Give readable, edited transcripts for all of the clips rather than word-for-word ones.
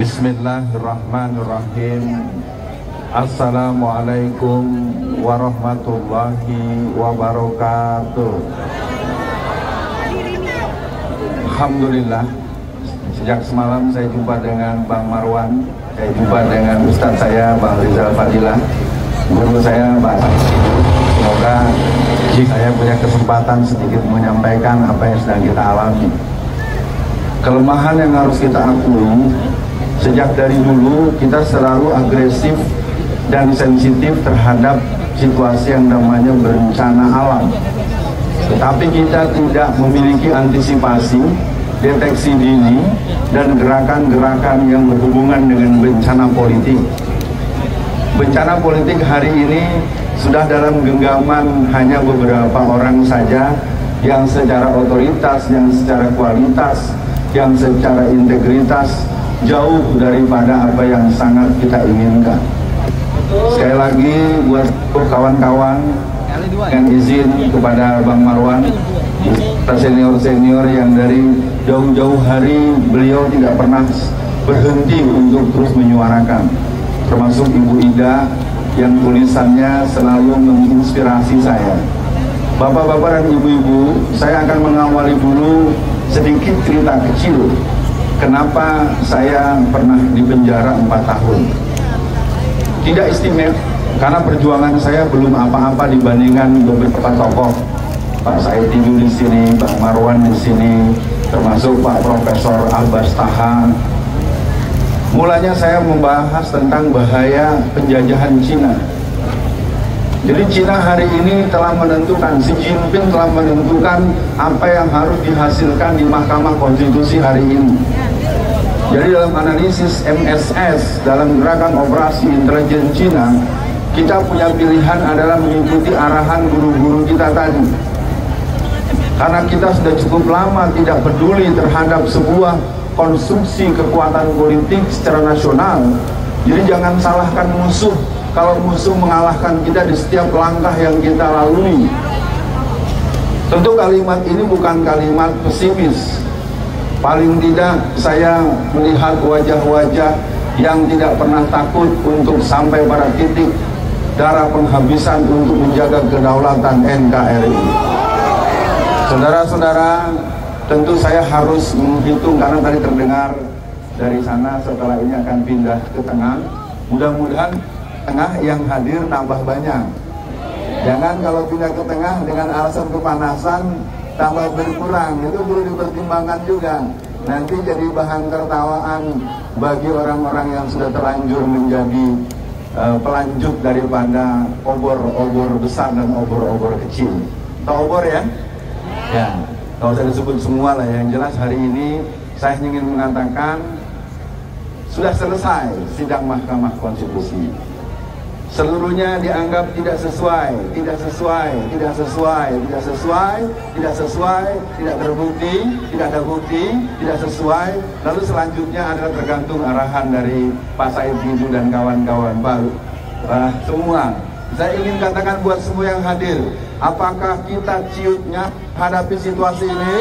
Bismillahirrahmanirrahim. Assalamualaikum warahmatullahi wabarakatuh. Alhamdulillah, sejak semalam saya jumpa dengan Bang Marwan, saya jumpa dengan Ustadz saya Bang Rizal Fadilah, guru saya Bang. Semoga saya punya kesempatan sedikit menyampaikan apa yang sedang kita alami. Kelemahan yang harus kita akui, sejak dari dulu kita selalu agresif dan sensitif terhadap situasi yang namanya bencana alam. Tetapi kita tidak memiliki antisipasi, deteksi dini, dan gerakan-gerakan yang berhubungan dengan bencana politik. Bencana politik hari ini sudah dalam genggaman hanya beberapa orang saja yang secara otoritas, yang secara kualitas, yang secara integritas jauh daripada apa yang sangat kita inginkan. Sekali lagi buat kawan-kawan, dengan izin kepada Bang Marwan, senior-senior yang dari jauh-jauh hari beliau tidak pernah berhenti untuk terus menyuarakan, termasuk Ibu Ida yang tulisannya selalu menginspirasi saya. Bapak-bapak dan ibu-ibu, saya akan mengawali dulu sedikit cerita kecil. Kenapa saya pernah di penjara 4 tahun? Tidak istimewa, karena perjuangan saya belum apa-apa dibandingkan beberapa tokoh. Pak Said Didu di sini, Bang Marwan di sini, termasuk Pak Profesor Abbas Taha. Mulanya saya membahas tentang bahaya penjajahan Cina. Jadi Cina hari ini telah menentukan, Xi Jinping telah menentukan apa yang harus dihasilkan di Mahkamah Konstitusi hari ini. Jadi dalam analisis MSS, dalam gerakan operasi intelijen Cina, kita punya pilihan adalah mengikuti arahan guru-guru kita tadi. Karena kita sudah cukup lama tidak peduli terhadap sebuah konstruksi kekuatan politik secara nasional. Jadi jangan salahkan musuh kalau musuh mengalahkan kita di setiap langkah yang kita lalui. Tentu kalimat ini bukan kalimat pesimis. Paling tidak saya melihat wajah-wajah yang tidak pernah takut untuk sampai pada titik darah penghabisan untuk menjaga kedaulatan NKRI. Saudara-saudara, tentu saya harus menghitung karena tadi terdengar dari sana setelah ini akan pindah ke tengah. Mudah-mudahan tengah yang hadir tambah banyak. Jangan kalau pindah ke tengah dengan alasan kepanasan tambah berkurang, itu perlu dipertimbangkan juga. Nanti jadi bahan tertawaan bagi orang-orang yang sudah terlanjur menjadi pelanjut daripada obor-obor besar dan obor-obor kecil. Tahu obor ya? Ya, kalau saya disebut semua lah. Yang jelas hari ini saya ingin mengatakan sudah selesai sidang Mahkamah Konstitusi. Seluruhnya dianggap tidak sesuai, tidak sesuai, tidak sesuai, tidak sesuai, tidak sesuai, tidak terbukti, tidak ada bukti, tidak sesuai. Lalu selanjutnya adalah tergantung arahan dari Pak Said Didu dan kawan-kawan baru. Semua, saya ingin katakan buat semua yang hadir, apakah kita ciutnya hadapi situasi ini?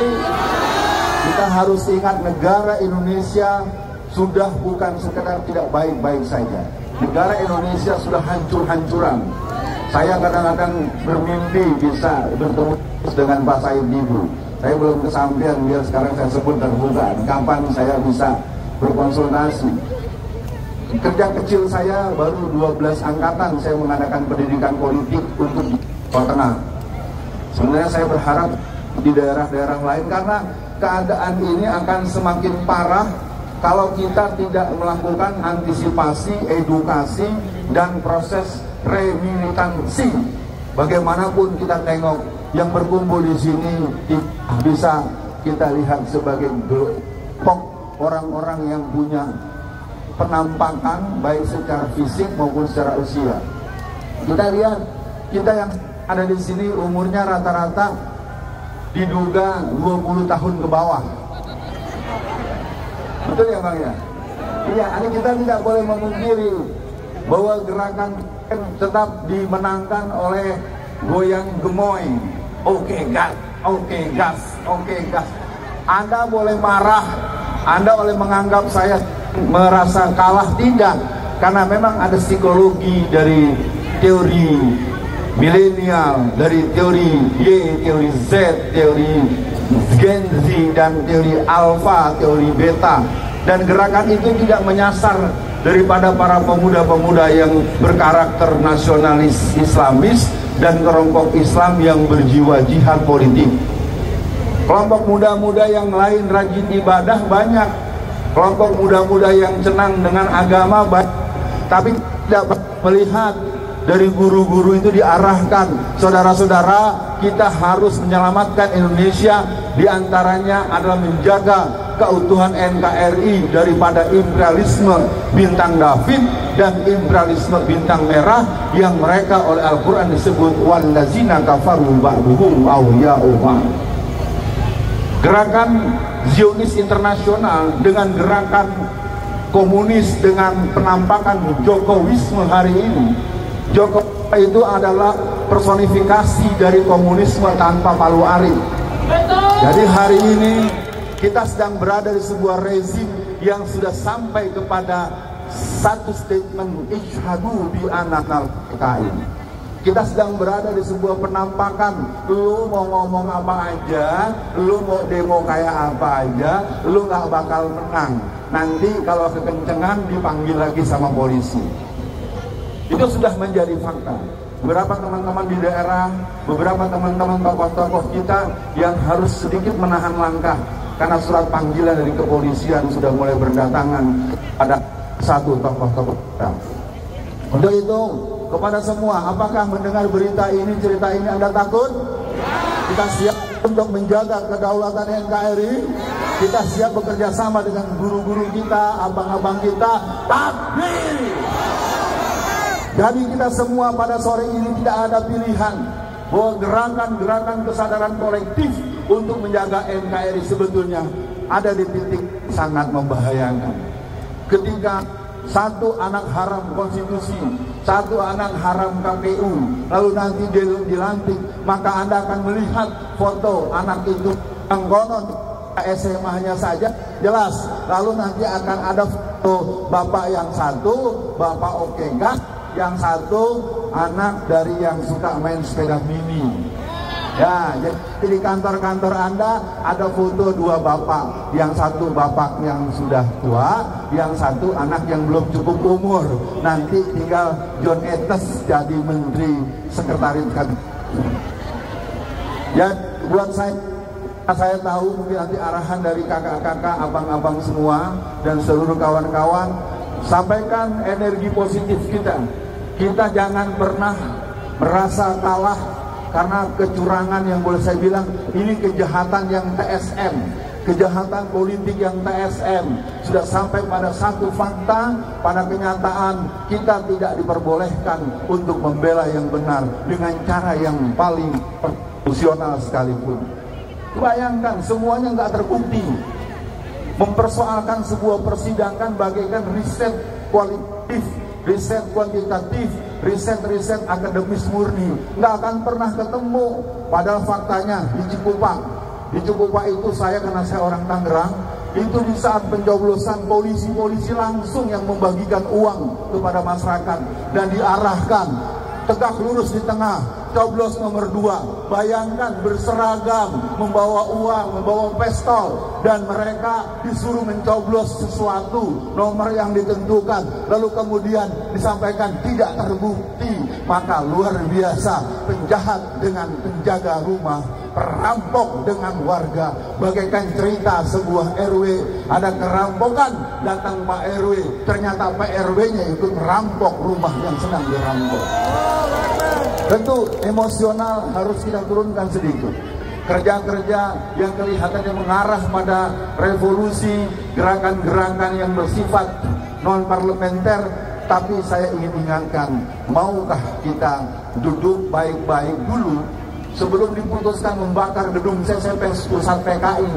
Kita harus ingat negara Indonesia sudah bukan sekedar tidak baik-baik saja. Negara Indonesia sudah hancur-hancuran. Saya kadang-kadang bermimpi bisa bertemu dengan Pak Said Didu. Saya belum kesampaian, biar sekarang saya sebut terbuka. Kapan saya bisa berkonsultasi? Kerja kecil saya baru 12 angkatan saya mengadakan pendidikan politik untuk Jawa Tengah. Sebenarnya saya berharap di daerah-daerah lain karena keadaan ini akan semakin parah kalau kita tidak melakukan antisipasi, edukasi, dan proses remilitansi. Bagaimanapun kita tengok, yang berkumpul di sini bisa kita lihat sebagai kelompok orang-orang yang punya penampakan baik secara fisik maupun secara usia. Kita lihat, kita yang ada di sini umurnya rata-rata diduga 20 tahun ke bawah. Betul ya Bang ya? Iya, ini kita tidak boleh memungkiri bahwa gerakan tetap dimenangkan oleh goyang gemoy. Oke gas, oke gas, oke gas. Anda boleh marah, Anda boleh menganggap saya merasa kalah, tidak, karena memang ada psikologi dari teori milenial, dari teori Y, teori Z, teori Gen Z, dan teori Alpha, teori Beta. Dan gerakan itu tidak menyasar daripada para pemuda-pemuda yang berkarakter nasionalis Islamis dan kelompok Islam yang berjiwa jihad politik. Kelompok muda-muda yang lain rajin ibadah banyak, kelompok muda-muda yang senang dengan agama banyak, tapi tidak melihat dari guru-guru itu diarahkan, saudara-saudara, kita harus menyelamatkan Indonesia, diantaranya adalah menjaga keutuhan NKRI daripada imperialisme bintang David dan imperialisme bintang merah yang mereka oleh Al-Quran disebut wallazina kafaru ba'duhum awliya'u ba'd. Gerakan Zionis internasional dengan gerakan komunis dengan penampakan Jokowisme hari ini, Jokowi itu adalah personifikasi dari komunisme tanpa palu arit. Jadi hari ini kita sedang berada di sebuah rezim yang sudah sampai kepada satu statement isyhadu bi annal PKI. Kita sedang berada di sebuah penampakan, lu mau ngomong apa aja, lu mau demo kayak apa aja, lu nggak bakal menang. Nanti kalau kekencengan dipanggil lagi sama polisi. Itu sudah menjadi fakta. Beberapa teman-teman di daerah, beberapa teman-teman tokoh-tokoh kita yang harus sedikit menahan langkah karena surat panggilan dari kepolisian sudah mulai berdatangan pada satu tokoh-tokoh kita. Untuk itu, kepada semua, apakah mendengar berita ini, cerita ini Anda takut? Kita siap untuk menjaga kedaulatan NKRI. Kita siap bekerja sama dengan guru-guru kita, abang-abang kita. Takbir! Jadi kita semua pada sore ini tidak ada pilihan bahwa gerakan-gerakan kesadaran kolektif untuk menjaga NKRI sebetulnya ada di titik sangat membahayakan. Ketika satu anak haram konstitusi, satu anak haram KPU, lalu nanti dia dilantik, maka Anda akan melihat foto anak itu yang konon SMA-nya saja jelas, lalu nanti akan ada foto bapak yang satu, bapak oke gas, yang satu anak dari yang suka main sepeda mini. Ya, jadi di kantor-kantor Anda ada foto dua bapak, yang satu bapak yang sudah tua, yang satu anak yang belum cukup umur. Nanti tinggal John Etes jadi menteri sekretaris kabinet. Ya, buat saya tahu mungkin nanti arahan dari kakak-kakak, abang-abang semua dan seluruh kawan-kawan, sampaikan energi positif kita. Kita jangan pernah merasa kalah karena kecurangan yang boleh saya bilang ini kejahatan yang TSM, kejahatan politik yang TSM sudah sampai pada satu fakta, pada kenyataan kita tidak diperbolehkan untuk membela yang benar dengan cara yang paling konstitusional sekalipun. Bayangkan semuanya nggak terbukti. Mempersoalkan sebuah persidangan bagaikan riset kualitatif, riset kuantitatif, riset akademis murni, nggak akan pernah ketemu. Padahal faktanya di Cikupa itu saya, karena saya orang Tangerang, itu di saat pencoblosan polisi langsung yang membagikan uang kepada masyarakat dan diarahkan tegak lurus di tengah, coblos nomor 2. Bayangkan berseragam, membawa uang, membawa pistol, dan mereka disuruh mencoblos sesuatu nomor yang ditentukan, lalu kemudian disampaikan tidak terbukti. Maka luar biasa, penjahat dengan penjaga rumah, perampok dengan warga, bagaikan cerita sebuah RW, ada kerampokan, datang Pak RW, ternyata Pak RW-nya ikut merampok rumah yang sedang dirampok. Tentu emosional harus kita turunkan sedikit. Kerja-kerja yang kelihatannya mengarah pada revolusi, gerakan-gerakan yang bersifat non-parlementer, tapi saya ingin ingatkan, maukah kita duduk baik-baik dulu sebelum diputuskan membakar gedung CCP pusat PKI.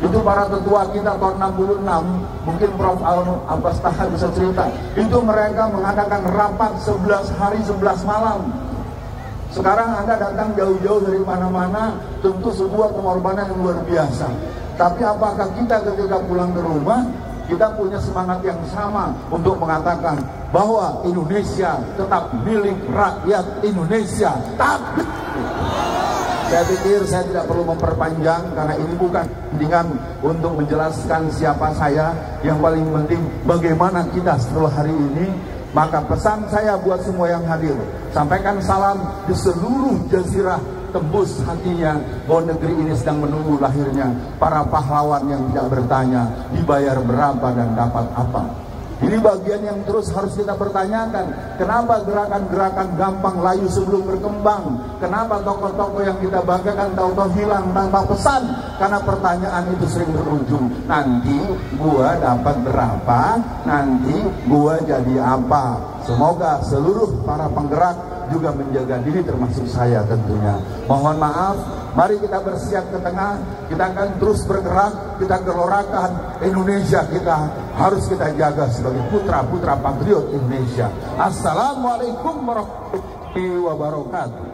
Itu para tetua kita tahun 66, mungkin Prof. Abbas Taha bisa cerita, itu mereka mengadakan rapat 11 hari 11 malam. Sekarang Anda datang jauh-jauh dari mana-mana, tentu sebuah pengorbanan yang luar biasa. Tapi apakah kita ketika pulang ke rumah kita punya semangat yang sama untuk mengatakan bahwa Indonesia tetap milik rakyat Indonesia. Tapi saya pikir saya tidak perlu memperpanjang karena ini bukan kepentingan untuk menjelaskan siapa saya. Yang paling penting bagaimana kita setelah hari ini. Maka pesan saya buat semua yang hadir, sampaikan salam di seluruh jazirah, tembus hatinya bahwa negeri ini sedang menunggu lahirnya para pahlawan yang tidak bertanya dibayar berapa dan dapat apa. Ini bagian yang terus harus kita pertanyakan. Kenapa gerakan-gerakan gampang layu sebelum berkembang? Kenapa tokoh-tokoh yang kita banggakan tahu-tahu hilang tanpa pesan? Karena pertanyaan itu sering berujung, nanti gua dapat berapa? Nanti gua jadi apa? Semoga seluruh para penggerak juga menjaga diri, termasuk saya tentunya. Mohon maaf, mari kita bersiap ke tengah. Kita akan terus bergerak, kita gelorakan Indonesia kita. Harus kita jaga sebagai putra-putra patriot Indonesia. Assalamualaikum warahmatullahi wabarakatuh.